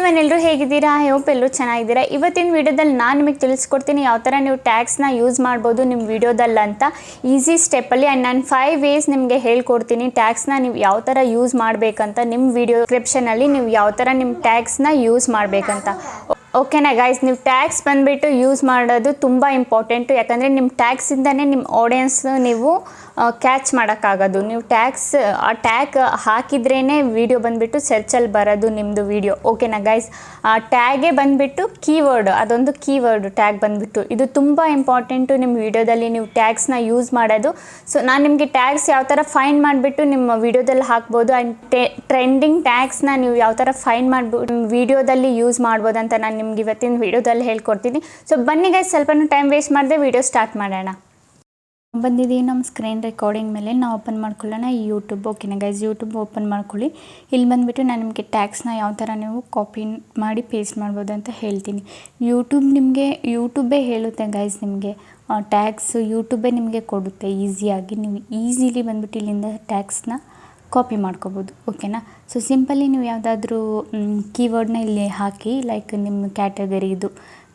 ನೀವೆಲ್ಲರೂ ಹೇಗಿದ್ದೀರಾ? I hope ಎಲ್ಲರೂ ಚೆನ್ನಾಗಿದ್ದೀರಾ. ಇವತ್ತಿನ ವಿಡಿಯೋದಲ್ಲಿ ನಾನು ನಿಮಗೆ ತಿಳಿಸ್ಕೊಡ್ತೀನಿ ಯಾವ ಥರ ನೀವು ಟ್ಯಾಗ್ಸ್ನ ಯೂಸ್ ಮಾಡ್ಬೋದು ನಿಮ್ಮ ವಿಡಿಯೋದಲ್ಲಿ ಅಂತ ಈಸಿ ಸ್ಟೆಪ್ಪಲ್ಲಿ. ಆ್ಯಂಡ್ ನಾನು 5 ವೇಸ್ ನಿಮಗೆ ಹೇಳ್ಕೊಡ್ತೀನಿ ಟ್ಯಾಗ್ಸ್ನ ನೀವು ಯಾವ ಥರ ಯೂಸ್ ಮಾಡಬೇಕಂತ. ನಿಮ್ಮ ವಿಡಿಯೋ ಡಿಸ್ಕ್ರಿಪ್ಷನಲ್ಲಿ ನೀವು ಯಾವ ಥರ ನಿಮ್ಮ ಟ್ಯಾಗ್ಸ್ನ ಯೂಸ್ ಮಾಡಬೇಕಂತ. ಓಕೆನಾ ಗೈಸ್, ನೀವು ಟ್ಯಾಗ್ಸ್ ಬಂದುಬಿಟ್ಟು ಯೂಸ್ ಮಾಡೋದು ತುಂಬ ಇಂಪಾರ್ಟೆಂಟು. ಯಾಕಂದರೆ ನಿಮ್ಮ ಟ್ಯಾಗ್ಸಿಂದನೇ ನಿಮ್ಮ ಆಡಿಯನ್ಸ್ ನೀವು ಕ್ಯಾಚ್ ಮಾಡೋಕ್ಕಾಗೋದು. ನೀವು ಆ ಟ್ಯಾಗ್ ಹಾಕಿದ್ರೇ ವಿಡಿಯೋ ಬಂದುಬಿಟ್ಟು ಸರ್ಚಲ್ಲಿ ಬರೋದು ನಿಮ್ಮದು ವಿಡಿಯೋ. ಓಕೆನಾ ಗೈಸ್, ಆ ಟ್ಯಾಗೇ ಬಂದುಬಿಟ್ಟು ಕೀವರ್ಡ್, ಅದೊಂದು ಕೀವರ್ಡ್ ಟ್ಯಾಗ್ ಬಂದುಬಿಟ್ಟು ಇದು ತುಂಬ ಇಂಪಾರ್ಟೆಂಟು ನಿಮ್ಮ ವಿಡಿಯೋದಲ್ಲಿ ನೀವು ಟ್ಯಾಗ್ಸ್ನ ಯೂಸ್ ಮಾಡೋದು. ಸೊ ನಾನು ನಿಮಗೆ ಟ್ಯಾಗ್ಸ್ ಯಾವ ಥರ ಫೈಂಡ್ ಮಾಡಿಬಿಟ್ಟು ನಿಮ್ಮ ವಿಡಿಯೋದಲ್ಲಿ ಹಾಕ್ಬೋದು. ಆ್ಯಂಡ್ ಟ್ರೆಂಡಿಂಗ್ ಟ್ಯಾಗ್ಸ್ನ ನೀವು ಯಾವ ಥರ ಫೈಂಡ್ ಮಾಡ್ಬೋದು ನಿಮ್ಮ ವಿಡಿಯೋದಲ್ಲಿ ಯೂಸ್ ಮಾಡ್ಬೋದು ಅಂತ ನಾನು ನಿಮ್ಗೆ ಇವತ್ತಿನ ವಿಡಿಯೋದಲ್ಲಿ ಹೇಳ್ಕೊಡ್ತೀನಿ. ಸೊ ಬನ್ನಿ ಗೈಸ್, ಸ್ವಲ್ಪ ಟೈಮ್ ವೇಸ್ಟ್ ಮಾಡದೆ ವಿಡಿಯೋ ಸ್ಟಾರ್ಟ್ ಮಾಡೋಣ. ಬಂದಿದ್ದೀವಿ ನಮ್ಮ ಸ್ಕ್ರೀನ್ ರೆಕಾರ್ಡಿಂಗ್ ಮೇಲೆ. ನಾವು ಓಪನ್ ಮಾಡ್ಕೊಳ್ಳೋಣ ಯೂಟ್ಯೂಬ್. ಓಕೆನಾ ಗೈಸ್, ಯೂಟ್ಯೂಬ್ ಓಪನ್ ಮಾಡ್ಕೊಳ್ಳಿ. ಇಲ್ಲಿ ಬಂದುಬಿಟ್ಟು ನಾನು ನಿಮಗೆ ಟ್ಯಾಗ್ಸ್ನ ಯಾವ ಥರ ನೀವು ಕಾಪಿ ಮಾಡಿ ಪೇಸ್ಟ್ ಮಾಡ್ಬೋದು ಅಂತ ಹೇಳ್ತೀನಿ. ಯೂಟ್ಯೂಬೇ ಹೇಳುತ್ತೆ ಗೈಸ್ ನಿಮಗೆ ಟ್ಯಾಗ್ಸ್. ಯೂಟ್ಯೂಬೇ ನಿಮಗೆ ಕೊಡುತ್ತೆ ಈಸಿಯಾಗಿ. ನೀವು ಈಸಿಲಿ ಬಂದುಬಿಟ್ಟು ಇಲ್ಲಿಂದ ಟ್ಯಾಗ್ಸ್ನ ಕಾಪಿ ಮಾಡ್ಕೋಬೋದು. ಓಕೆನಾ, ಸೊ ಸಿಂಪಲಿ ನೀವು ಯಾವುದಾದ್ರೂ ಕೀವರ್ಡ್ನ ಇಲ್ಲಿ ಹಾಕಿ, ಲೈಕ್ ನಿಮ್ಮ ಕ್ಯಾಟಗರಿದು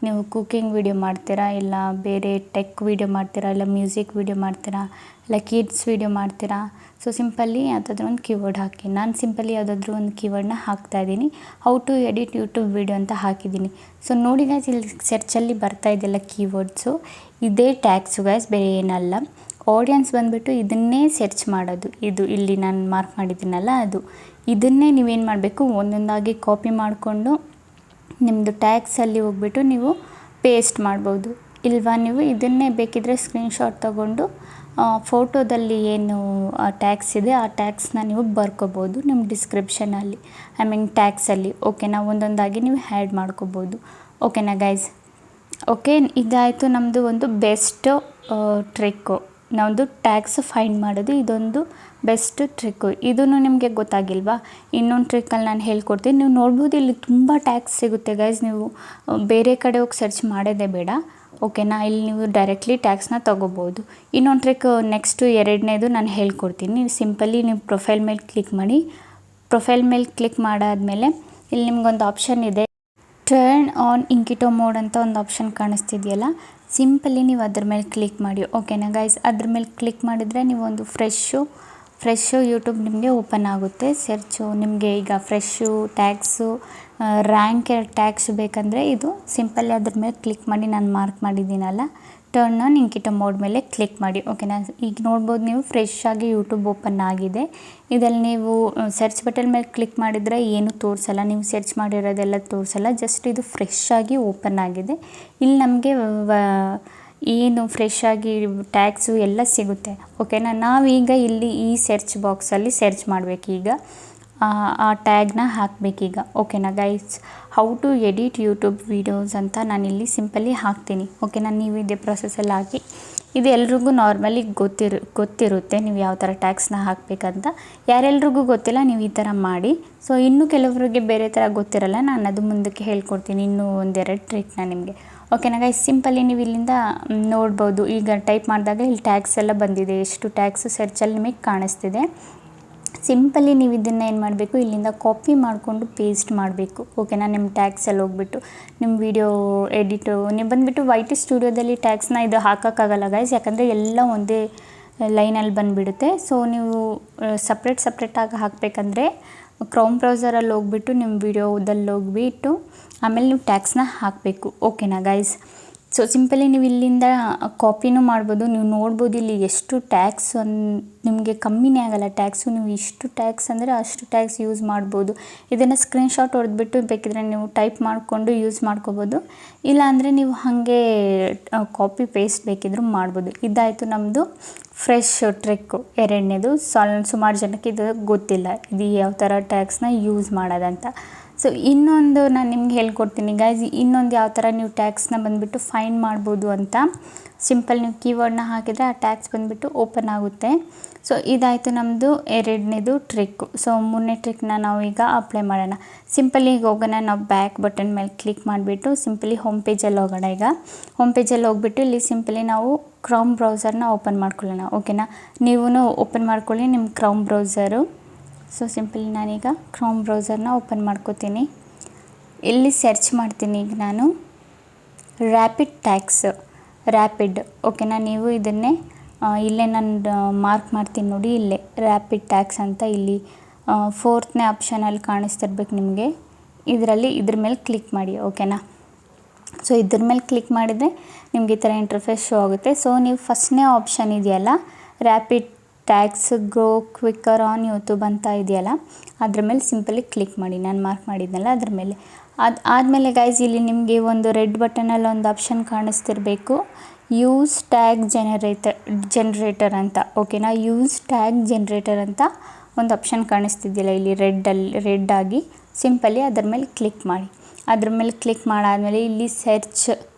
ನೀವು ಕುಕ್ಕಿಂಗ್ ವಿಡಿಯೋ ಮಾಡ್ತೀರಾ, ಇಲ್ಲ ಬೇರೆ ಟೆಕ್ ವಿಡಿಯೋ ಮಾಡ್ತೀರಾ, ಇಲ್ಲ ಮ್ಯೂಸಿಕ್ ವಿಡಿಯೋ ಮಾಡ್ತೀರಾ, ಇಲ್ಲ ಕಿಡ್ಸ್ ವಿಡಿಯೋ ಮಾಡ್ತೀರಾ. ಸೊ ಸಿಂಪಲ್ಲಿ ಯಾವುದಾದ್ರೂ ಒಂದು ಕೀವರ್ಡ್ ಹಾಕಿ. ನಾನು ಸಿಂಪಲಿ ಯಾವುದಾದ್ರೂ ಒಂದು ಕೀವರ್ಡ್ನ ಹಾಕ್ತಾಯಿದ್ದೀನಿ. How to edit YouTube video ಅಂತ ಹಾಕಿದ್ದೀನಿ. ಸೊ ನೋಡಿ ಗೈಸ್, ಇಲ್ಲಿ ಸರ್ಚಲ್ಲಿ ಬರ್ತಾ ಇದೆಯಲ್ಲ ಕೀವರ್ಡ್ಸು, ಇದೇ ಟ್ಯಾಗ್ಸು ಗೈಸ್, ಬೇರೆ ಏನಲ್ಲ. ಆಡಿಯನ್ಸ್ ಬಂದುಬಿಟ್ಟು ಇದನ್ನೇ ಸರ್ಚ್ ಮಾಡೋದು. ಇದು ಇಲ್ಲಿ ನಾನು ಮಾರ್ಕ್ ಮಾಡಿದ್ದೀನಲ್ಲ ಇದನ್ನೇ ನೀವೇನು ಮಾಡಬೇಕು, ಒಂದೊಂದಾಗಿ ಕಾಪಿ ಮಾಡಿಕೊಂಡು ನಿಮ್ಮದು ಟ್ಯಾಗ್ಸಲ್ಲಿ ಹೋಗ್ಬಿಟ್ಟು ನೀವು ಪೇಸ್ಟ್ ಮಾಡ್ಬೋದು. ಇಲ್ವಾ ನೀವು ಇದನ್ನೇ ಬೇಕಿದ್ದರೆ ಸ್ಕ್ರೀನ್ಶಾಟ್ ತೊಗೊಂಡು ಫೋಟೋದಲ್ಲಿ ಏನು ಟ್ಯಾಗ್ಸ್ ಇದೆ ಆ ಟ್ಯಾಗ್ಸ್ನ ನೀವು ಬರ್ಕೋಬೋದು ನಿಮ್ಮ ಡಿಸ್ಕ್ರಿಪ್ಷನಲ್ಲಿ, ಟ್ಯಾಗ್ಸಲ್ಲಿ. ಓಕೆನಾ, ಒಂದೊಂದಾಗಿ ನೀವು ಆ್ಯಡ್ ಮಾಡ್ಕೋಬೋದು. ಓಕೆನಾ ಗೈಸ್, ಓಕೆ, ಇದಾಯಿತು ನಮ್ಮದು ಒಂದು ಬೆಸ್ಟ್ ಟ್ರಿಕ್ಕು. ನಮ್ಮದು ಟ್ಯಾಗ್ಸ್ ಫೈಂಡ್ ಮಾಡೋದು ಇದೊಂದು ಬೆಸ್ಟ್ ಟ್ರಿಕ್ಕು. ಇದೂ ನಿಮಗೆ ಗೊತ್ತಾಗಿಲ್ವಾ? ಇನ್ನೊಂದು ಟ್ರಿಕ್ಕಲ್ಲಿ ನಾನು ಹೇಳ್ಕೊಡ್ತೀನಿ. ನೀವು ನೋಡ್ಬೋದು, ಇಲ್ಲಿ ತುಂಬ ಟ್ಯಾಗ್ಸ್ ಸಿಗುತ್ತೆ ಗೈಸ್. ನೀವು ಬೇರೆ ಕಡೆ ಹೋಗಿ ಸರ್ಚ್ ಮಾಡೋದೇ ಬೇಡ. ಓಕೆನಾ, ಇಲ್ಲಿ ನೀವು ಡೈರೆಕ್ಟ್ಲಿ ಟ್ಯಾಗ್ಸ್ನ ತೊಗೋಬೋದು. ಇನ್ನೊಂದು ಟ್ರಿಕ್ ನೆಕ್ಸ್ಟು ಎರಡನೇದು ನಾನು ಹೇಳ್ಕೊಡ್ತೀನಿ. ನೀವು ಸಿಂಪಲಿ ನೀವು ಪ್ರೊಫೈಲ್ ಮೇಲೆ ಕ್ಲಿಕ್ ಮಾಡಿ. ಪ್ರೊಫೈಲ್ ಮೇಲೆ ಕ್ಲಿಕ್ ಮಾಡಾದಮೇಲೆ ಇಲ್ಲಿ ನಿಮ್ಗೊಂದು ಆಪ್ಷನ್ ಇದೆ, ಟರ್ನ್ ಆನ್ ಇಂಕಿಟೋ ಮೋಡ್ ಅಂತ ಒಂದು ಆಪ್ಷನ್ ಕಾಣಿಸ್ತಿದೆಯಲ್ಲ, ಸಿಂಪಲಿ ನೀವು ಅದ್ರ ಮೇಲೆ ಕ್ಲಿಕ್ ಮಾಡಿ. ಓಕೆನಾ ಗೈಸ್, ಅದ್ರ ಮೇಲೆ ಕ್ಲಿಕ್ ಮಾಡಿದರೆ ನೀವು ಒಂದು ಫ್ರೆಶ್ಶು ಯೂಟ್ಯೂಬ್ ನಿಮಗೆ ಓಪನ್ ಆಗುತ್ತೆ. ಸರ್ಚು ನಿಮಗೆ ಈಗ ಫ್ರೆಶ್ಶು ಟ್ಯಾಗ್ಸು ರ್ಯಾಂಕ್ ಟ್ಯಾಗ್ಸ್ ಬೇಕಂದರೆ ಇದು ಸಿಂಪಲ್ಲಿ ಅದ್ರ ಮೇಲೆ ಕ್ಲಿಕ್ ಮಾಡಿ. ನಾನು ಮಾರ್ಕ್ ಮಾಡಿದ್ದೀನಲ್ಲ, ಟರ್ನ್ ಆನ್ ಇಂಕಿಟೋ ಮೋಡ್ ಮೇಲೆ ಕ್ಲಿಕ್ ಮಾಡಿ. ಓಕೆನಾ, ಈಗ ನೋಡ್ಬೋದು ನೀವು ಫ್ರೆಶ್ ಆಗಿ ಯೂಟ್ಯೂಬ್ ಓಪನ್ ಆಗಿದೆ. ಇದರಲ್ಲಿ ನೀವು ಸರ್ಚ್ ಬಟನ್ ಮೇಲೆ ಕ್ಲಿಕ್ ಮಾಡಿದರೆ ಏನೂ ತೋರಿಸಲ್ಲ, ನೀವು ಸರ್ಚ್ ಮಾಡಿರೋದೆಲ್ಲ ತೋರಿಸಲ್ಲ, ಜಸ್ಟ್ ಇದು ಫ್ರೆಶ್ ಆಗಿ ಓಪನ್ ಆಗಿದೆ. ಇಲ್ಲಿ ನಮಗೆ ಏನು ಫ್ರೆಶ್ ಆಗಿ ಟ್ಯಾಗ್ಸು ಎಲ್ಲ ಸಿಗುತ್ತೆ. ಓಕೆನಾ, ನಾವೀಗ ಇಲ್ಲಿ ಈ ಸರ್ಚ್ ಬಾಕ್ಸಲ್ಲಿ ಸರ್ಚ್ ಮಾಡಬೇಕೀಗ, ಆ ಟ್ಯಾಗ್ನ ಹಾಕಬೇಕೀಗ. ಓಕೆನಾ guys, how to edit YouTube videos ಅಂತ ನಾನಿಲ್ಲಿ ಸಿಂಪಲಿ ಹಾಕ್ತೀನಿ. ಓಕೆನಾ, ನೀವು ಇದೇ ಪ್ರೊಸೆಸಲ್ಲಿ ಹಾಕಿ. ಇದು ಎಲ್ರಿಗೂ ನಾರ್ಮಲಿ ಗೊತ್ತಿರುತ್ತೆ ನೀವು ಯಾವ ಥರ ಟ್ಯಾಗ್ಸ್ನ ಹಾಕಬೇಕಂತ. ಯಾರೆಲ್ರಿಗೂ ಗೊತ್ತಿಲ್ಲ, ನೀವು ಈ ಥರ ಮಾಡಿ. ಸೊ ಇನ್ನೂ ಕೆಲವರಿಗೆ ಬೇರೆ ಥರ ಗೊತ್ತಿರಲ್ಲ, ನಾನು ಅದು ಮುಂದಕ್ಕೆ ಹೇಳ್ಕೊಡ್ತೀನಿ ಇನ್ನೂ ಒಂದೆರಡು ಟ್ರಿಕ್ನ ನಿಮಗೆ. ಓಕೆನಾ ಗೈಸ್, ಸಿಂಪಲಿ ನೀವು ಇಲ್ಲಿಂದ ನೋಡ್ಬೋದು. ಈಗ ಟೈಪ್ ಮಾಡಿದಾಗ ಇಲ್ಲಿ ಟ್ಯಾಗ್ಸ್ ಎಲ್ಲ ಬಂದಿದೆ, ಎಷ್ಟು ಟ್ಯಾಗ್ಸು ಸರ್ಚಲ್ಲಿ ನಿಮಗೆ ಕಾಣಿಸ್ತಿದೆ. ಸಿಂಪಲಿ ನೀವು ಇದನ್ನು ಏನು ಮಾಡಬೇಕು, ಇಲ್ಲಿಂದ ಕಾಪಿ ಮಾಡಿಕೊಂಡು ಪೇಸ್ಟ್ ಮಾಡಬೇಕು. ಓಕೆನಾ, ನಿಮ್ಮ ಟ್ಯಾಗ್ಸಲ್ಲಿ ಹೋಗ್ಬಿಟ್ಟು ನಿಮ್ಮ ವಿಡಿಯೋ ಎಡಿಟು ನೀವು ಬಂದುಬಿಟ್ಟು YT ಸ್ಟುಡಿಯೋದಲ್ಲಿ ಟ್ಯಾಗ್ಸ್ನ ಇದು ಹಾಕೋಕ್ಕಾಗಲ್ಲ ಗೈಸ್, ಯಾಕಂದರೆ ಎಲ್ಲ ಒಂದೇ ಲೈನಲ್ಲಿ ಬಂದುಬಿಡುತ್ತೆ. ಸೊ ನೀವು ಸಪ್ರೇಟಾಗಿ ಹಾಕಬೇಕಂದ್ರೆ ಕ್ರೋಮ್ ಬ್ರೌಸರಲ್ಲಿ ಹೋಗ್ಬಿಟ್ಟು ನಿಮ್ಮ ವಿಡಿಯೋದಲ್ಲಿ ಹೋಗ್ಬಿಟ್ಟು ಆಮೇಲೆ ನೀವು ಟ್ಯಾಗ್ಸ್ನ ಹಾಕಬೇಕು. ಓಕೆನಾ ಗೈಸ್, ಸೊ ಸಿಂಪಲಿ ನೀವು ಇಲ್ಲಿಂದ ಕಾಪಿನೂ ಮಾಡ್ಬೋದು. ನೀವು ನೋಡ್ಬೋದು ಇಲ್ಲಿ ಎಷ್ಟು ಟ್ಯಾಗ್ಸ್ ನಿಮಗೆ ಕಮ್ಮಿನೇ ಆಗಲ್ಲ ಟ್ಯಾಗ್ಸು. ನೀವು ಇಷ್ಟು ಟ್ಯಾಗ್ಸ್ ಅಂದರೆ ಅಷ್ಟು ಟ್ಯಾಗ್ಸ್ ಯೂಸ್ ಮಾಡ್ಬೋದು. ಇದನ್ನು ಸ್ಕ್ರೀನ್ಶಾಟ್ ಹೊಡೆದ್ಬಿಟ್ಟು ಬೇಕಿದ್ರೆ ನೀವು ಟೈಪ್ ಮಾಡಿಕೊಂಡು ಯೂಸ್ ಮಾಡ್ಕೋಬೋದು, ಇಲ್ಲಾಂದರೆ ನೀವು ಹಾಗೆ ಕಾಪಿ ಪೇಸ್ಟ್ ಬೇಕಿದ್ರೂ ಮಾಡ್ಬೋದು. ಇದಾಯಿತು ನಮ್ಮದು ಫ್ರೆಶ್ ಟ್ರಿಕ್ಕು. ಎರಡನೇದು ಸುಮಾರು ಜನಕ್ಕೆ ಇದು ಗೊತ್ತಿಲ್ಲ, ಇದು ಯಾವ ಥರ ಟ್ಯಾಗ್ಸ್ನ ಯೂಸ್ ಮಾಡೋದಂತ. ಸೊ ಇನ್ನೊಂದು ನಾನು ನಿಮ್ಗೆ ಹೇಳ್ಕೊಡ್ತೀನಿ ಗೈಸ್, ಇನ್ನೊಂದು ಯಾವ ಥರ ನೀವು ಟ್ಯಾಗ್ಸ್ನ ಬಂದುಬಿಟ್ಟು ಫೈಂಡ್ ಮಾಡ್ಬೋದು ಅಂತ. ಸಿಂಪಲ್ ನೀವು ಕೀವರ್ಡ್ನ ಹಾಕಿದರೆ ಆ ಟ್ಯಾಗ್ಸ್ ಬಂದುಬಿಟ್ಟು ಓಪನ್ ಆಗುತ್ತೆ. ಸೊ ಇದಾಯಿತು ನಮ್ಮದು ಎರಡನೇದು ಟ್ರಿಕ್ಕು. ಸೊ ಮೂರನೇ ಟ್ರಿಕ್ನ ನಾವು ಈಗ ಅಪ್ಲೈ ಮಾಡೋಣ. ಸಿಂಪಲಿ ಈಗ ಹೋಗೋಣ, ನಾವು ಬ್ಯಾಕ್ ಬಟನ್ ಮೇಲೆ ಕ್ಲಿಕ್ ಮಾಡಿಬಿಟ್ಟು ಸಿಂಪಲಿ ಹೋಮ್ ಪೇಜಲ್ಲಿ ಹೋಗೋಣ. ಈಗ ಹೋಮ್ ಪೇಜಲ್ಲಿ ಹೋಗ್ಬಿಟ್ಟು ಇಲ್ಲಿ ಸಿಂಪಲಿ ನಾವು ಕ್ರೋಮ್ ಬ್ರೌಸರ್ನ ಓಪನ್ ಮಾಡ್ಕೊಳ್ಳೋಣ. ಓಕೆನಾ, ನೀವು ಓಪನ್ ಮಾಡ್ಕೊಳ್ಳಿ ನಿಮ್ಮ ಕ್ರೋಮ್ ಬ್ರೌಸರು. ಸೊ ಸಿಂಪಲಿ ನಾನೀಗ ಕ್ರೋಮ್ ಬ್ರೌಸರ್ನ ಓಪನ್ ಮಾಡ್ಕೋತೀನಿ. ಇಲ್ಲಿ ಸರ್ಚ್ ಮಾಡ್ತೀನಿ ಈಗ ನಾನು ರ್ಯಾಪಿಡ್ ಟ್ಯಾಕ್ಸ್ ಓಕೆನಾ. ನೀವು ಇದನ್ನೇ ಇಲ್ಲೇ ನಾನು ಮಾರ್ಕ್ ಮಾಡ್ತೀನಿ ನೋಡಿ, ಇಲ್ಲೇ ರ್ಯಾಪಿಡ್ ಟ್ಯಾಕ್ಸ್ ಅಂತ ಇಲ್ಲಿ 4ನೇ ಆಪ್ಷನಲ್ಲಿ ಕಾಣಿಸ್ತಿರ್ಬೇಕು ನಿಮಗೆ. ಇದ್ರ ಮೇಲೆ ಕ್ಲಿಕ್ ಮಾಡಿ ಓಕೆನಾ. ಸೊ ಇದ್ರ ಮೇಲೆ ಕ್ಲಿಕ್ ಮಾಡಿದರೆ ನಿಮಗೆ ಈ ಥರ ಇಂಟರ್ಫೇಸ್ ಶೋ ಆಗುತ್ತೆ. ಸೊ ನೀವು ಫಸ್ಟ್ನೇ ಆಪ್ಷನ್ ಇದೆಯಲ್ಲ rapid tax grow quicker on YouTube ಅಂತ ಇದೆಯಲ್ಲ, ಅದ್ರ ಮೇಲೆ ಸಿಂಪಲಿ ಕ್ಲಿಕ್ ಮಾಡಿ, ನಾನು ಮಾರ್ಕ್ ಮಾಡಿದ್ನಲ್ಲ ಅದ್ರ ಮೇಲೆ. ಆದಮೇಲೆ ಗೈಸ್ ಇಲ್ಲಿ ನಿಮಗೆ ಒಂದು ರೆಡ್ ಬಟನಲ್ಲಿ ಒಂದು ಆಪ್ಷನ್ ಕಾಣಿಸ್ತಿರಬೇಕು, ಯೂಸ್ ಟ್ಯಾಗ್ ಜನರೇಟರ್ ಅಂತ ಓಕೆನಾ. ಯೂಸ್ ಟ್ಯಾಗ್ ಜನರೇಟರ್ ಅಂತ ಒಂದು ಆಪ್ಷನ್ ಕಾಣಿಸ್ತಿದ್ದಿಲ್ಲ ಇಲ್ಲಿ ರೆಡ್ ಆಗಿ, ಸಿಂಪಲಿ ಅದ್ರ ಮೇಲೆ ಕ್ಲಿಕ್ ಮಾಡಿ. ಅದ್ರ ಮೇಲೆ ಕ್ಲಿಕ್ ಮಾಡಾದಮೇಲೆ ಇಲ್ಲಿ search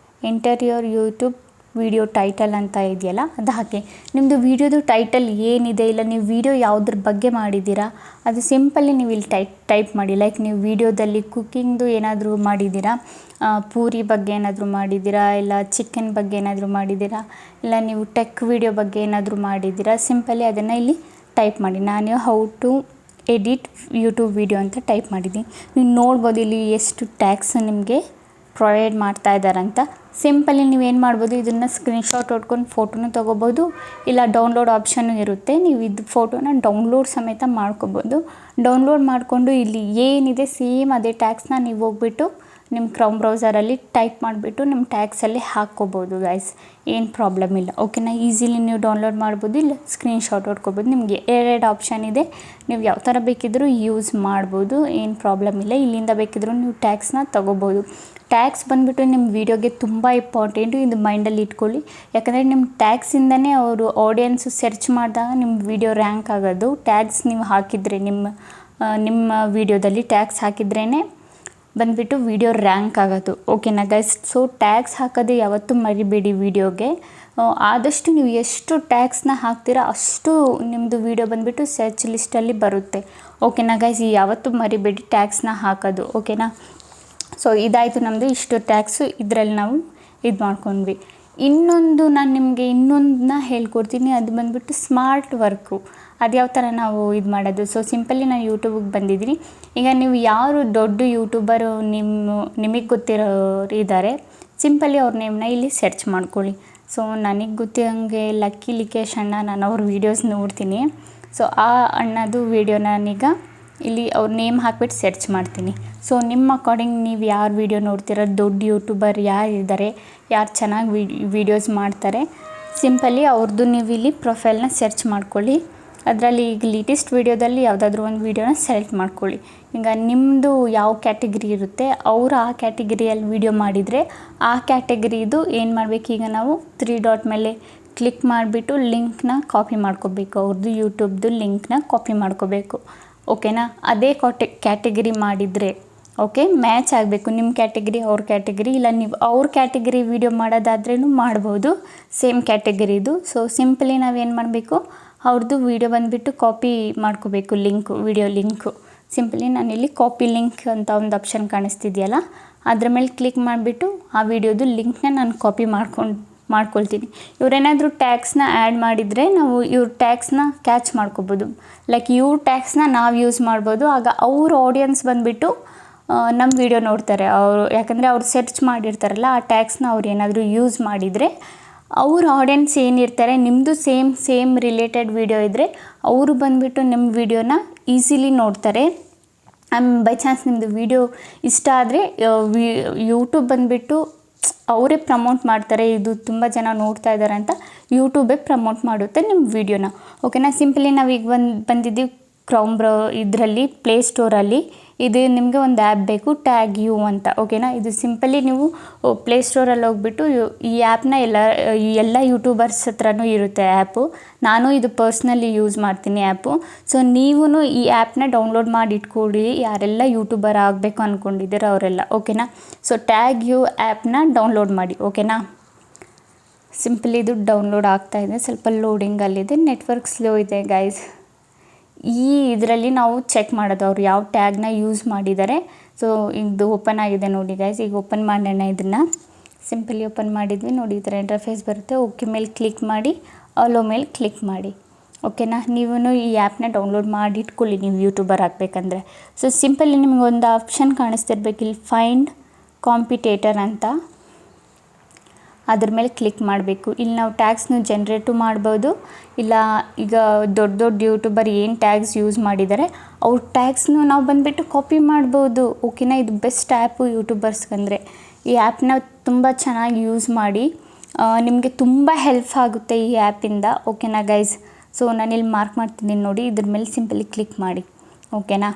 enter your YouTube video title ಅಂತ ಇದೆಯಲ್ಲ ಅದು ಹಾಕಿ. ನಿಮ್ಮದು ವೀಡಿಯೋದು ಟೈಟಲ್ ಏನಿದೆ, ಇಲ್ಲ ನೀವು ವಿಡಿಯೋ ಯಾವುದ್ರ ಬಗ್ಗೆ ಮಾಡಿದ್ದೀರಾ ಅದು ಸಿಂಪಲಿ ನೀವು ಇಲ್ಲಿ ಟೈಪ್ ಮಾಡಿ. ಲೈಕ್ ನೀವು ವಿಡಿಯೋದಲ್ಲಿ ಕುಕ್ಕಿಂಗ್ದು ಏನಾದರೂ ಮಾಡಿದ್ದೀರಾ, ಪೂರಿ ಬಗ್ಗೆ ಏನಾದರೂ ಮಾಡಿದ್ದೀರಾ, ಇಲ್ಲ ಚಿಕನ್ ಬಗ್ಗೆ ಏನಾದರೂ ಮಾಡಿದ್ದೀರಾ, ಇಲ್ಲ ನೀವು ಟೆಕ್ ವಿಡಿಯೋ ಬಗ್ಗೆ ಏನಾದರೂ ಮಾಡಿದ್ದೀರಾ, ಸಿಂಪಲಿ ಅದನ್ನು ಇಲ್ಲಿ ಟೈಪ್ ಮಾಡಿ. ನಾನು how to edit YouTube video ಅಂತ ಟೈಪ್ ಮಾಡಿದ್ದೀನಿ. ನೀವು ನೋಡ್ಬೋದು ಇಲ್ಲಿ ಎಷ್ಟು ಟ್ಯಾಕ್ಸ್ ನಿಮಗೆ ಪ್ರೊವೈಡ್ ಮಾಡ್ತಾ ಇದ್ದಾರಂತ. ಸಿಂಪಲಿ ನೀವೇನು ಮಾಡ್ಬೋದು, ಇದನ್ನು ಸ್ಕ್ರೀನ್ಶಾಟ್ ಹೊಡ್ಕೊಂಡು ಫೋಟೋನು ತೊಗೋಬೋದು, ಇಲ್ಲ ಡೌನ್ಲೋಡ್ ಆಪ್ಷನ್ನು ಇರುತ್ತೆ. ನೀವು ಇದು ಫೋಟೋನ ಡೌನ್ಲೋಡ್ ಸಮೇತ ಮಾಡ್ಕೋಬೋದು. ಡೌನ್ಲೋಡ್ ಮಾಡಿಕೊಂಡು ಇಲ್ಲಿ ಏನಿದೆ ಸೇಮ್ ಅದೇ ಟ್ಯಾಕ್ಸ್ನ ನೀವು ಹೋಗ್ಬಿಟ್ಟು ನಿಮ್ಮ ಕ್ರೌಮ್ ಬ್ರೌಸರಲ್ಲಿ ಟೈಪ್ ಮಾಡಿಬಿಟ್ಟು ನಿಮ್ಮ ಟ್ಯಾಕ್ಸಲ್ಲಿ ಹಾಕ್ಕೋಬೋದು ಗೈಸ್, ಏನು ಪ್ರಾಬ್ಲಮ್ ಇಲ್ಲ ಓಕೆನಾ. ಈಸಿಲಿ ನೀವು ಡೌನ್ಲೋಡ್ ಮಾಡ್ಬೋದು, ಇಲ್ಲ ಸ್ಕ್ರೀನ್ಶಾಟ್ ಹೊಡ್ಕೋಬೋದು. ನಿಮಗೆ 2 ಆಪ್ಷನ್ ಇದೆ, ನೀವು ಯಾವ ಥರ ಬೇಕಿದ್ದರೂ ಯೂಸ್ ಮಾಡ್ಬೋದು, ಏನು ಪ್ರಾಬ್ಲಮ್ ಇಲ್ಲ. ಇಲ್ಲಿಂದ ಬೇಕಿದ್ರೂ ನೀವು ಟ್ಯಾಕ್ಸ್ನ ತೊಗೋಬೋದು. ಟ್ಯಾಕ್ಸ್ ಬಂದುಬಿಟ್ಟು ನಿಮ್ಮ ವೀಡಿಯೋಗೆ ತುಂಬ ಇಂಪಾರ್ಟೆಂಟು, ಇದು ಮೈಂಡಲ್ಲಿ ಇಟ್ಕೊಳ್ಳಿ. ಯಾಕಂದರೆ ನಿಮ್ಮ ಟ್ಯಾಕ್ಸಿಂದನೇ ಅವರು ಆಡಿಯನ್ಸು ಸರ್ಚ್ ಮಾಡಿದಾಗ ನಿಮ್ಮ ವೀಡಿಯೋ ರ್ಯಾಂಕ್ ಆಗೋದು. ಟ್ಯಾಕ್ಸ್ ನೀವು ಹಾಕಿದರೆ ನಿಮ್ಮ ವೀಡಿಯೋದಲ್ಲಿ ಟ್ಯಾಕ್ಸ್ ಹಾಕಿದ್ರೇ ಬಂದುಬಿಟ್ಟು ವೀಡಿಯೋ ರ್ಯಾಂಕ್ ಆಗೋದು ಓಕೆನಾ ಗೈಸ್. ಸೊ ಟ್ಯಾಕ್ಸ್ ಹಾಕೋದು ಯಾವತ್ತೂ ಮರಿಬೇಡಿ ವೀಡಿಯೋಗೆ. ಆದಷ್ಟು ನೀವು ಎಷ್ಟು ಟ್ಯಾಕ್ಸ್ನ ಹಾಕ್ತೀರಾ ಅಷ್ಟು ನಿಮ್ಮದು ವೀಡಿಯೋ ಬಂದುಬಿಟ್ಟು ಸರ್ಚ್ ಲಿಸ್ಟಲ್ಲಿ ಬರುತ್ತೆ ಓಕೆನಾ ಗೈಸ್. ಯಾವತ್ತೂ ಮರಿಬೇಡಿ ಟ್ಯಾಕ್ಸ್ನ ಹಾಕೋದು ಓಕೆನಾ. ಸೊ ಇದಾಯಿತು ನಮ್ಮದು ಇಷ್ಟು ಟ್ಯಾಕ್ಸು, ಇದರಲ್ಲಿ ನಾವು ಇದು ಮಾಡ್ಕೊಂಡ್ವಿ. ನಾನು ನಿಮಗೆ ಇನ್ನೊಂದನ್ನ ಹೇಳ್ಕೊಡ್ತೀನಿ, ಅದು ಬಂದುಬಿಟ್ಟು ಸ್ಮಾರ್ಟ್ ವರ್ಕು. ಅದು ಯಾವ ಥರ ನಾವು ಇದು ಮಾಡೋದು. ಸೊ ಸಿಂಪಲಿ ನಾನು ಯೂಟ್ಯೂಬಿಗೆ ಬಂದಿದ್ದೀನಿ. ಈಗ ನೀವು ಯಾರು ದೊಡ್ಡ ಯೂಟ್ಯೂಬರು ನಿಮಗೆ ಗೊತ್ತಿರೋರು ಇದ್ದಾರೆ, ಸಿಂಪಲಿ ಅವ್ರ ನೇಮ್ನ ಇಲ್ಲಿ ಸರ್ಚ್ ಮಾಡ್ಕೊಳ್ಳಿ. ಸೊ ನನಗೆ ಗೊತ್ತಿರೋಂಗೆ ಲಕ್ಕಿ ಲಿಕೇಶ್ ಅಣ್ಣ, ನಾನು ಅವ್ರ ವೀಡಿಯೋಸ್ ನೋಡ್ತೀನಿ. ಸೊ ಆ ಅಣ್ಣದು ವೀಡಿಯೋ ನಾನೀಗ ಇಲ್ಲಿ ಅವ್ರ ನೇಮ್ ಹಾಕ್ಬಿಟ್ಟು ಸರ್ಚ್ ಮಾಡ್ತೀನಿ. ಸೊ ನಿಮ್ಮ ಅಕಾರ್ಡಿಂಗ್ ನೀವು ಯಾರು ವೀಡಿಯೋ ನೋಡ್ತೀರೋ, ದೊಡ್ಡ ಯೂಟ್ಯೂಬರ್ ಯಾರಿದ್ದಾರೆ, ಯಾರು ಚೆನ್ನಾಗಿ ವೀಡಿಯೋಸ್ ಮಾಡ್ತಾರೆ, ಸಿಂಪಲಿ ಅವ್ರದ್ದು ನೀವು ಇಲ್ಲಿ ಪ್ರೊಫೈಲ್ನ ಸರ್ಚ್ ಮಾಡ್ಕೊಳ್ಳಿ. ಅದರಲ್ಲಿ ಈಗ ಲೇಟೆಸ್ಟ್ ವೀಡಿಯೋದಲ್ಲಿ ಯಾವುದಾದ್ರೂ ಒಂದು ವೀಡಿಯೋನ ಸೆಲೆಕ್ಟ್ ಮಾಡ್ಕೊಳ್ಳಿ. ಈಗ ನಿಮ್ಮದು ಯಾವ ಕ್ಯಾಟಗರಿ ಇರುತ್ತೆ, ಅವರು ಆ ಕ್ಯಾಟಗರಿಯಲ್ಲಿ ವೀಡಿಯೋ ಮಾಡಿದರೆ ಆ ಕ್ಯಾಟಗರಿದು ಏನು ಮಾಡಬೇಕು, ಈಗ ನಾವು 3 ಡಾಟ್ ಮೇಲೆ ಕ್ಲಿಕ್ ಮಾಡಿಬಿಟ್ಟು ಲಿಂಕ್ನ ಕಾಪಿ ಮಾಡ್ಕೋಬೇಕು. ಅವ್ರದ್ದು ಯೂಟ್ಯೂಬ್ದು ಲಿಂಕ್ನ ಕಾಪಿ ಮಾಡ್ಕೋಬೇಕು ಓಕೆನಾ. ಅದೇ ಕ್ಯಾಟಗರಿ ಮಾಡಿದರೆ ಓಕೆ ಮ್ಯಾಚ್ ಆಗಬೇಕು ನಿಮ್ಮ ಕ್ಯಾಟಗರಿ ಅವ್ರ ಕ್ಯಾಟಗರಿ, ಇಲ್ಲ ನೀವು ಅವ್ರ ಕ್ಯಾಟಗರಿ ವೀಡಿಯೋ ಮಾಡೋದಾದ್ರೂ ಮಾಡ್ಬೋದು ಸೇಮ್ ಕ್ಯಾಟಗರಿದು. ಸೊ ಸಿಂಪಲಿ ನಾವೇನು ಮಾಡಬೇಕು, ಅವ್ರದ್ದು ವೀಡಿಯೋ ಬಂದುಬಿಟ್ಟು ಕಾಪಿ ಮಾಡ್ಕೋಬೇಕು ವೀಡಿಯೋ ಲಿಂಕು. ಸಿಂಪಲಿ ನಾನಿಲ್ಲಿ ಕಾಪಿ ಲಿಂಕ್ ಅಂತ ಒಂದು ಆಪ್ಷನ್ ಕಾಣಿಸ್ತಿದೆಯಲ್ಲ ಅದ್ರ ಮೇಲೆ ಕ್ಲಿಕ್ ಮಾಡಿಬಿಟ್ಟು ಆ ವಿಡಿಯೋದು ಲಿಂಕ್ನ ನಾನು ಕಾಪಿ ಮಾಡ್ಕೊಳ್ತೀನಿ. ಇವರೇನಾದರೂ ಟ್ಯಾಕ್ಸ್ನ ಆ್ಯಡ್ ಮಾಡಿದರೆ ನಾವು ಇವ್ರ ಟ್ಯಾಕ್ಸ್ನ ಕ್ಯಾಚ್ ಮಾಡ್ಕೋಬೋದು. ಲೈಕ್ ಇವ್ರ ಟ್ಯಾಕ್ಸ್ನ ನಾವು ಯೂಸ್ ಮಾಡ್ಬೋದು. ಆಗ ಅವ್ರ ಆಡಿಯನ್ಸ್ ಬಂದುಬಿಟ್ಟು ನಮ್ಮ ವೀಡಿಯೋ ನೋಡ್ತಾರೆ ಅವರು, ಯಾಕಂದರೆ ಅವ್ರು ಸರ್ಚ್ ಮಾಡಿರ್ತಾರಲ್ಲ ಆ ಟ್ಯಾಕ್ಸ್ನ ಅವ್ರು ಏನಾದರೂ ಯೂಸ್ ಮಾಡಿದರೆ ಅವ್ರ ಆಡಿಯನ್ಸ್ ಏನಿರ್ತಾರೆ, ನಿಮ್ಮದು ಸೇಮ್ ರಿಲೇಟೆಡ್ ವೀಡಿಯೋ ಇದ್ದರೆ ಅವರು ಬಂದುಬಿಟ್ಟು ನಿಮ್ಮ ವೀಡಿಯೋನ ಈಸಿಲಿ ನೋಡ್ತಾರೆ. ಬೈ ಚಾನ್ಸ್ ನಿಮ್ಮದು ವೀಡಿಯೋ ಇಷ್ಟ ಆದರೆ ಯೂಟ್ಯೂಬ್ ಬಂದುಬಿಟ್ಟು ಅವರೇ ಪ್ರಮೋಟ್ ಮಾಡ್ತಾರೆ, ಇದು ತುಂಬ ಜನ ನೋಡ್ತಾ ಇದ್ದಾರೆ ಅಂತ ಯೂಟ್ಯೂಬೇ ಪ್ರಮೋಟ್ ಮಾಡುತ್ತೆ ನಿಮ್ಮ ವೀಡಿಯೋನ ಓಕೆನಾ. ಸಿಂಪಲಿ ನಾವೀಗ ಬಂದಿದ್ದೀವಿ ಕ್ರೌಮ್ ಇದರಲ್ಲಿ ಪ್ಲೇಸ್ಟೋರಲ್ಲಿ. ಇದು ನಿಮಗೆ ಒಂದು ಆ್ಯಪ್ ಬೇಕು, ಟ್ಯಾಗ್ ಯು ಅಂತ ಓಕೆನಾ. ಇದು ಸಿಂಪಲಿ ನೀವು ಪ್ಲೇಸ್ಟೋರಲ್ಲಿ ಹೋಗ್ಬಿಟ್ಟು ಈ ಆ್ಯಪ್ನ ಎಲ್ಲ ಯೂಟ್ಯೂಬರ್ಸ್ ಹತ್ರನೂ ಇರುತ್ತೆ ಆ್ಯಪು. ನಾನು ಇದು ಪರ್ಸ್ನಲಿ ಯೂಸ್ ಮಾಡ್ತೀನಿ ಆ್ಯಪು. ಸೊ ನೀವು ಈ ಆ್ಯಪ್ನ ಡೌನ್ಲೋಡ್ ಮಾಡಿ ಇಟ್ಕೊಳ್ಳಿ, ಯಾರೆಲ್ಲ ಯೂಟ್ಯೂಬರ್ ಆಗಬೇಕು ಅಂದ್ಕೊಂಡಿದ್ದೀರೋ ಅವರೆಲ್ಲ ಓಕೆನಾ. ಸೊ ಟ್ಯಾಗ್ ಯು ಆ್ಯಪ್ನ ಡೌನ್ಲೋಡ್ ಮಾಡಿ ಓಕೆನಾ. ಸಿಂಪಲಿ ಇದು ಡೌನ್ಲೋಡ್ ಆಗ್ತಾಯಿದೆ, ಸ್ವಲ್ಪ ಲೋಡಿಂಗಲ್ಲಿದೆ, ನೆಟ್ವರ್ಕ್ ಸ್ಲೋ ಇದೆ ಗೈಸ್. ಈ ಇದರಲ್ಲಿ ನಾವು ಚೆಕ್ ಮಾಡೋದು ಅವ್ರು ಯಾವ ಟ್ಯಾಗ್ನ ಯೂಸ್ ಮಾಡಿದ್ದಾರೆ. ಸೊ ಇದು ಓಪನ್ ಆಗಿದೆ ನೋಡಿ ಗೈಸ್. ಈಗ ಓಪನ್ ಮಾಡೋಣ ಇದನ್ನು. ಸಿಂಪಲಿ ಓಪನ್ ಮಾಡಿದ್ವಿ ನೋಡಿ, ಈ ಥರ ಇಂಟರ್ಫೇಸ್ ಬರುತ್ತೆ. ಓಕೆ ಮೇಲೆ ಕ್ಲಿಕ್ ಮಾಡಿ, ಅಲೋ ಮೇಲೆ ಕ್ಲಿಕ್ ಮಾಡಿ ಓಕೆನಾ. ನೀವು ಈ ಆ್ಯಪ್ನ ಡೌನ್ಲೋಡ್ ಮಾಡಿ ಇಟ್ಕೊಳ್ಳಿ ನೀವು ಯೂಟ್ಯೂಬರ್ ಆಗಬೇಕಂದ್ರೆ. ಸೊ ಸಿಂಪಲಿ ನಿಮಗೊಂದು ಆಪ್ಷನ್ ಕಾಣಿಸ್ತಿರ್ಬೇಕು ಇಲ್ಲಿ, ಫೈಂಡ್ ಕಾಂಪಿಟೇಟರ್ ಅಂತ. ಅದ್ರ ಮೇಲೆ ಕ್ಲಿಕ್ ಮಾಡಬೇಕು. ಇಲ್ಲಿ ನಾವು ಟ್ಯಾಗ್ಸ್ನು ಜನ್ರೇಟು ಮಾಡ್ಬೋದು, ಇಲ್ಲ ಈಗ ದೊಡ್ಡ ದೊಡ್ಡ ಯೂಟ್ಯೂಬರ್ ಏನು ಟ್ಯಾಗ್ಸ್ ಯೂಸ್ ಮಾಡಿದ್ದಾರೆ ಅವ್ರ ಟ್ಯಾಗ್ಸ್ನು ನಾವು ಬಂದುಬಿಟ್ಟು ಕಾಪಿ ಮಾಡ್ಬೋದು. ಓಕೆನಾ. ಇದು ಬೆಸ್ಟ್ ಆ್ಯಪು ಯೂಟ್ಯೂಬರ್ಸ್ಗಂದರೆ. ಈ ಆ್ಯಪ್ನ ತುಂಬ ಚೆನ್ನಾಗಿ ಯೂಸ್ ಮಾಡಿ, ನಿಮಗೆ ತುಂಬ ಹೆಲ್ಪ್ ಆಗುತ್ತೆ ಈ ಆ್ಯಪಿಂದ. ಓಕೆನಾ ಗೈಸ್. ಸೊ ನಾನಿಲ್ಲಿ ಮಾರ್ಕ್ ಮಾಡ್ತಿದ್ದೀನಿ ನೋಡಿ, ಇದ್ರ ಮೇಲೆ ಸಿಂಪಲಿ ಕ್ಲಿಕ್ ಮಾಡಿ. ಓಕೆನಾ.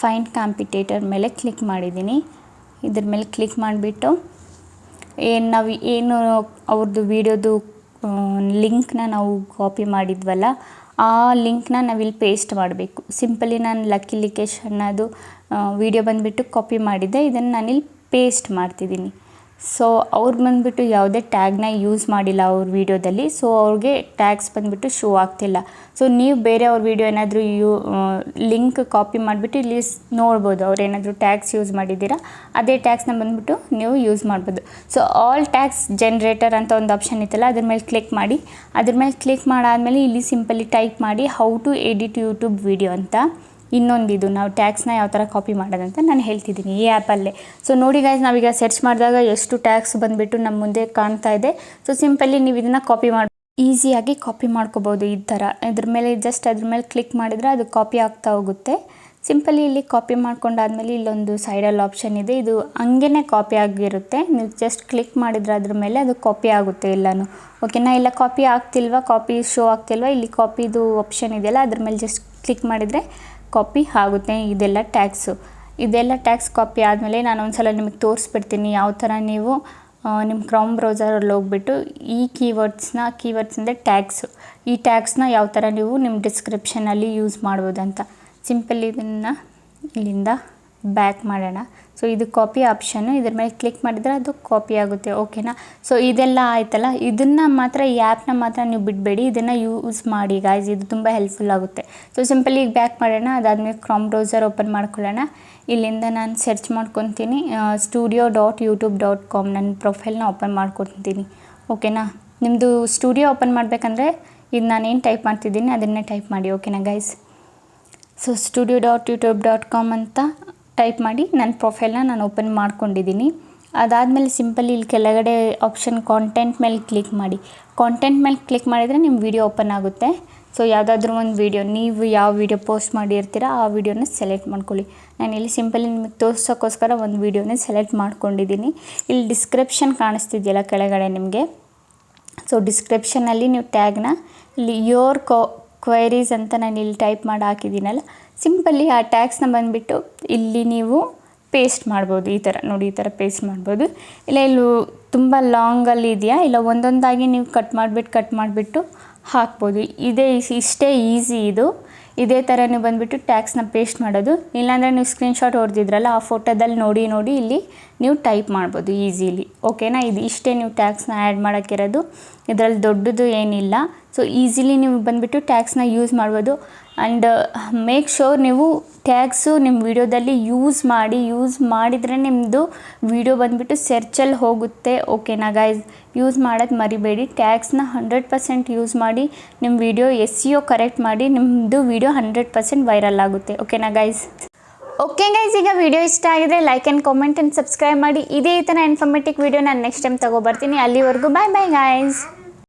ಫೈಂಡ್ ಕಾಂಪಿಟೇಟರ್ ಮೇಲೆ ಕ್ಲಿಕ್ ಮಾಡಿದ್ದೀನಿ. ಇದ್ರ ಮೇಲೆ ಕ್ಲಿಕ್ ಮಾಡಿಬಿಟ್ಟು ಏನು ಅವ್ರದ್ದು ವೀಡಿಯೋದು ಲಿಂಕ್ನ ನಾವು ಕಾಪಿ ಮಾಡಿದ್ವಲ್ಲ, ಆ ಲಿಂಕ್ನ ನಾವಿಲ್ಲಿ ಪೇಸ್ಟ್ ಮಾಡಬೇಕು. ಸಿಂಪಲಿ ನಾನು ಲಕ್ಕಿ ಲಿಕೇಶ್ ಅನ್ನೋದು ವೀಡಿಯೋ ಬಂದುಬಿಟ್ಟು ಕಾಪಿ ಮಾಡಿದ್ದೆ, ಇದನ್ನು ನಾನಿಲ್ಲಿ ಪೇಸ್ಟ್ ಮಾಡ್ತಿದ್ದೀನಿ. ಸೊ ಅವ್ರು ಬಂದುಬಿಟ್ಟು ಯಾವುದೇ ಟ್ಯಾಗ್ನ ಯೂಸ್ ಮಾಡಿಲ್ಲ ಅವ್ರ ವೀಡಿಯೋದಲ್ಲಿ, ಸೊ ಅವ್ರಿಗೆ ಟ್ಯಾಗ್ಸ್ ಬಂದುಬಿಟ್ಟು ಶೋ ಆಗ್ತಿಲ್ಲ. ಸೊ ನೀವು ಬೇರೆ ಅವ್ರ ವೀಡಿಯೋ ಏನಾದರೂ ಲಿಂಕ್ ಕಾಪಿ ಮಾಡಿಬಿಟ್ಟು ಇಲ್ಲಿ ನೋಡ್ಬೋದು, ಅವ್ರು ಏನಾದರೂ ಟ್ಯಾಗ್ಸ್ ಯೂಸ್ ಮಾಡಿದ್ದೀರಾ ಅದೇ ಟ್ಯಾಗ್ಸ್ನ ಬಂದುಬಿಟ್ಟು ನೀವು ಯೂಸ್ ಮಾಡ್ಬೋದು. ಸೊ ಆಲ್ ಟ್ಯಾಗ್ಸ್ ಜನ್ರೇಟರ್ ಅಂತ ಒಂದು ಆಪ್ಷನ್ ಇತ್ತಲ್ಲ, ಅದ್ರ ಮೇಲೆ ಕ್ಲಿಕ್ ಮಾಡಿ. ಅದ್ರ ಮೇಲೆ ಕ್ಲಿಕ್ ಮಾಡಾದಮೇಲೆ ಇಲ್ಲಿ ಸಿಂಪಲಿ ಟೈಪ್ ಮಾಡಿ how to edit YouTube video ಅಂತ. ಇನ್ನೊಂದಿದು ನಾವು ಟ್ಯಾಗ್ಸ್ನ ಯಾವ ಥರ ಕಾಪಿ ಮಾಡೋದಂತ ನಾನು ಹೇಳ್ತಿದ್ದೀನಿ ಈ ಆ್ಯಪಲ್ಲೇ. ಸೊ ನೋಡಿ ಗೈಸ್, ನಾವೀಗ ಸರ್ಚ್ ಮಾಡಿದಾಗ ಎಷ್ಟು ಟ್ಯಾಗ್ಸ್ ಬಂದುಬಿಟ್ಟು ನಮ್ಮ ಮುಂದೆ ಕಾಣ್ತಾ ಇದೆ. ಸೊ ಸಿಂಪಲಿ ನೀವು ಇದನ್ನು ಕಾಪಿ ಮಾಡಿ ಈಸಿಯಾಗಿ ಕಾಪಿ ಮಾಡ್ಕೋಬೋದು ಈ ಥರ. ಅದ್ರ ಮೇಲೆ ಅದ್ರ ಮೇಲೆ ಕ್ಲಿಕ್ ಮಾಡಿದರೆ ಅದು ಕಾಪಿ ಆಗ್ತಾ ಹೋಗುತ್ತೆ. ಸಿಂಪಲಿ ಇಲ್ಲಿ ಕಾಪಿ ಮಾಡ್ಕೊಂಡಾದ್ಮೇಲೆ ಇಲ್ಲೊಂದು ಸೈಡಲ್ಲಿ ಆಪ್ಷನ್ ಇದೆ, ಇದು ಹಂಗೇ ಕಾಪಿ ಆಗಿರುತ್ತೆ. ನೀವು ಜಸ್ಟ್ ಕ್ಲಿಕ್ ಮಾಡಿದ್ರೆ ಅದ್ರ ಮೇಲೆ ಅದು ಕಾಪಿ ಆಗುತ್ತೆ ಎಲ್ಲನೂ. ಓಕೆನಾ. ಇಲ್ಲ ಕಾಪಿ ಆಗ್ತಿಲ್ವಾ, ಕಾಪಿ ಶೋ ಆಗ್ತಿಲ್ವಾ, ಇಲ್ಲಿ ಕಾಪಿದು ಆಪ್ಷನ್ ಇದೆಯಲ್ಲ ಅದ್ರ ಮೇಲೆ ಜಸ್ಟ್ ಕ್ಲಿಕ್ ಮಾಡಿದರೆ ಕಾಪಿ ಆಗುತ್ತೆ ಇದೆಲ್ಲ ಟ್ಯಾಗ್ಸು. ಇದೆಲ್ಲ ಟ್ಯಾಗ್ಸ್ ಕಾಪಿ ಆದಮೇಲೆ ನಾನು ಒಂದು ಸಲ ನಿಮಗೆ ತೋರಿಸ್ಬಿಡ್ತೀನಿ ಯಾವ ಥರ ನೀವು ನಿಮ್ಮ ಕ್ರೋಮ್ ಬ್ರೌಸರಲ್ಲಿ ಹೋಗ್ಬಿಟ್ಟು ಈ ಕೀವರ್ಡ್ಸ್ ಅಂದರೆ ಟ್ಯಾಗ್ಸು, ಈ ಟ್ಯಾಗ್ಸ್ನ ಯಾವ ಥರ ನೀವು ನಿಮ್ಮ ಡಿಸ್ಕ್ರಿಪ್ಷನಲ್ಲಿ ಯೂಸ್ ಮಾಡ್ಬೋದಂತ. ಸಿಂಪಲ್ ಇದನ್ನು ಇಲ್ಲಿಂದ ಬ್ಯಾಕ್ ಮಾಡೋಣ. ಸೊ ಇದು ಕಾಪಿ ಆಪ್ಷನ್ನು, ಇದ್ರ ಮೇಲೆ ಕ್ಲಿಕ್ ಮಾಡಿದರೆ ಅದು ಕಾಪಿ ಆಗುತ್ತೆ. ಓಕೆನಾ. ಸೊ ಇದೆಲ್ಲ ಆಯ್ತಲ್ಲ, ಇದನ್ನು ಮಾತ್ರ ಈ ಆ್ಯಪ್ನ ಮಾತ್ರ ನೀವು ಬಿಡಬೇಡಿ, ಇದನ್ನು ಯೂಸ್ ಮಾಡಿ ಗಾಯ್ಸ್, ಇದು ತುಂಬ ಹೆಲ್ಪ್ಫುಲ್ ಆಗುತ್ತೆ. ಸೊ ಸಿಂಪಲಿ ಈಗ ಬ್ಯಾಕ್ ಮಾಡೋಣ. ಅದಾದಮೇಲೆ ಕ್ರೋಮ್ ಬ್ರೌಸರ್ ಓಪನ್ ಮಾಡ್ಕೊಳ್ಳೋಣ. ಇಲ್ಲಿಂದ ನಾನು ಸರ್ಚ್ ಮಾಡ್ಕೊತೀನಿ studio.youtube.com, ನನ್ನ ಪ್ರೊಫೈಲ್ನ ಓಪನ್ ಮಾಡ್ಕೊತೀನಿ. ಓಕೆನಾ. ನಿಮ್ಮದು ಸ್ಟುಡಿಯೋ ಓಪನ್ ಮಾಡಬೇಕಂದ್ರೆ ಇದು ನಾನೇನು ಟೈಪ್ ಮಾಡ್ತಿದ್ದೀನಿ ಅದನ್ನೇ ಟೈಪ್ ಮಾಡಿ. ಓಕೆನಾ ಗೈಸ್. ಸೊ studio.youtube.com ಅಂತ ಟೈಪ್ ಮಾಡಿ ನನ್ನ ಪ್ರೊಫೈಲ್ನ ನಾನು ಓಪನ್ ಮಾಡ್ಕೊಂಡಿದ್ದೀನಿ. ಅದಾದಮೇಲೆ ಸಿಂಪಲಿ ಇಲ್ಲಿ ಕೆಳಗಡೆ ಆಪ್ಷನ್ ಕಾಂಟೆಂಟ್ ಮೇಲೆ ಕ್ಲಿಕ್ ಮಾಡಿ. ಕಾಂಟೆಂಟ್ ಮೇಲೆ ಕ್ಲಿಕ್ ಮಾಡಿದರೆ ನಿಮ್ಮ ವಿಡಿಯೋ ಓಪನ್ ಆಗುತ್ತೆ. ಸೊ ಯಾವುದಾದ್ರೂ ಒಂದು ವೀಡಿಯೋ, ನೀವು ಯಾವ ವೀಡಿಯೋ ಪೋಸ್ಟ್ ಮಾಡಿರ್ತೀರ ಆ ವಿಡಿಯೋನ ಸೆಲೆಕ್ಟ್ ಮಾಡ್ಕೊಳ್ಳಿ. ನಾನು ಇಲ್ಲಿ ಸಿಂಪಲಿ ನಿಮಗೆ ತೋರ್ಸೋಕ್ಕೋಸ್ಕರ ಒಂದು ವೀಡಿಯೋನ ಸೆಲೆಕ್ಟ್ ಮಾಡ್ಕೊಂಡಿದ್ದೀನಿ. ಇಲ್ಲಿ ಡಿಸ್ಕ್ರಿಪ್ಷನ್ ಕಾಣಿಸ್ತಿದೆಯಲ್ಲ ಕೆಳಗಡೆ ನಿಮಗೆ, ಸೊ ಡಿಸ್ಕ್ರಿಪ್ಷನಲ್ಲಿ ನೀವು ಟ್ಯಾಗ್ನ ಇಲ್ಲಿ ಯೋರ್ ಕ್ವೈರೀಸ್ ಅಂತ ನಾನು ಇಲ್ಲಿ ಟೈಪ್ ಮಾಡಿ ಹಾಕಿದ್ದೀನಲ್ಲ, ಸಿಂಪಲಿ ಆ ಟ್ಯಾಗ್ಸ್ನ ಬಂದುಬಿಟ್ಟು ಇಲ್ಲಿ ನೀವು ಪೇಸ್ಟ್ ಮಾಡ್ಬೋದು. ಈ ಥರ ನೋಡಿ, ಈ ಥರ ಪೇಸ್ಟ್ ಮಾಡ್ಬೋದು. ಇಲ್ಲ ಇಲ್ಲಿ ತುಂಬ ಲಾಂಗಲ್ಲಿ ಇದೆಯಾ, ಇಲ್ಲ ಒಂದೊಂದಾಗಿ ನೀವು ಕಟ್ ಮಾಡಿಬಿಟ್ಟು ಹಾಕ್ಬೋದು. ಇಷ್ಟೇ ಈಸಿ ಇದು. ಇದೇ ಥರ ನೀವು ಬಂದುಬಿಟ್ಟು ಟ್ಯಾಗ್ಸ್ನ ಪೇಸ್ಟ್ ಮಾಡೋದು. ಇಲ್ಲಾಂದರೆ ನೀವು ಸ್ಕ್ರೀನ್ಶಾಟ್ ಹೊಡೆದಿದ್ರಲ್ಲ ಆ ಫೋಟೋದಲ್ಲಿ ನೋಡಿ ಇಲ್ಲಿ ನೀವು ಟೈಪ್ ಮಾಡ್ಬೋದು ಈಸಿಲಿ. ಓಕೆನಾ. ಇದು ಇಷ್ಟೇ ನೀವು ಟ್ಯಾಗ್ಸ್ನ ಆ್ಯಡ್ ಮಾಡೋಕ್ಕಿರೋದು, ಇದರಲ್ಲಿ ದೊಡ್ಡದು ಏನಿಲ್ಲ. ಸೊ ಈಸಿಲಿ ನೀವು ಬಂದುಬಿಟ್ಟು ಟ್ಯಾಗ್ಸ್ನ ಯೂಸ್ ಮಾಡ್ಬೋದು. ಆ್ಯಂಡ್ ಮೇಕ್ ಶೋರ್ ನೀವು ಟ್ಯಾಗ್ಸು ನಿಮ್ಮ ವೀಡಿಯೋದಲ್ಲಿ ಯೂಸ್ ಮಾಡಿದರೆ ನಿಮ್ಮದು ವೀಡಿಯೋ ಬಂದುಬಿಟ್ಟು ಸರ್ಚಲ್ಲಿ ಹೋಗುತ್ತೆ. ಓಕೆನಾ ಗೈಸ್. ಯೂಸ್ ಮಾಡೋದು ಮರಿಬೇಡಿ. ಟ್ಯಾಗ್ಸ್ನ 100% ಯೂಸ್ ಮಾಡಿ ನಿಮ್ಮ ವೀಡಿಯೋ SEO ಕರೆಕ್ಟ್ ಮಾಡಿ, ನಿಮ್ಮದು ವೀಡಿಯೋ 100% ವೈರಲ್ ಆಗುತ್ತೆ. ಓಕೆನಾ ಗೈಸ್. ಓಕೆ ಗೈಸ್, ಈಗ ವಿಡಿಯೋ ಇಷ್ಟ ಆಗಿದ್ರೆ like and comment and subscribe ಮಾಡಿ. ಇದೇ ಥರ ಇನ್ಫಾರ್ಮೇಟಿವ್ ವೀಡಿಯೋ ನಾನು ನೆಕ್ಸ್ಟ್ ಟೈಮ್ ತೊಗೊಬರ್ತೀನಿ. ಅಲ್ಲಿವರೆಗೂ ಬಾಯ್ ಗೈಸ್.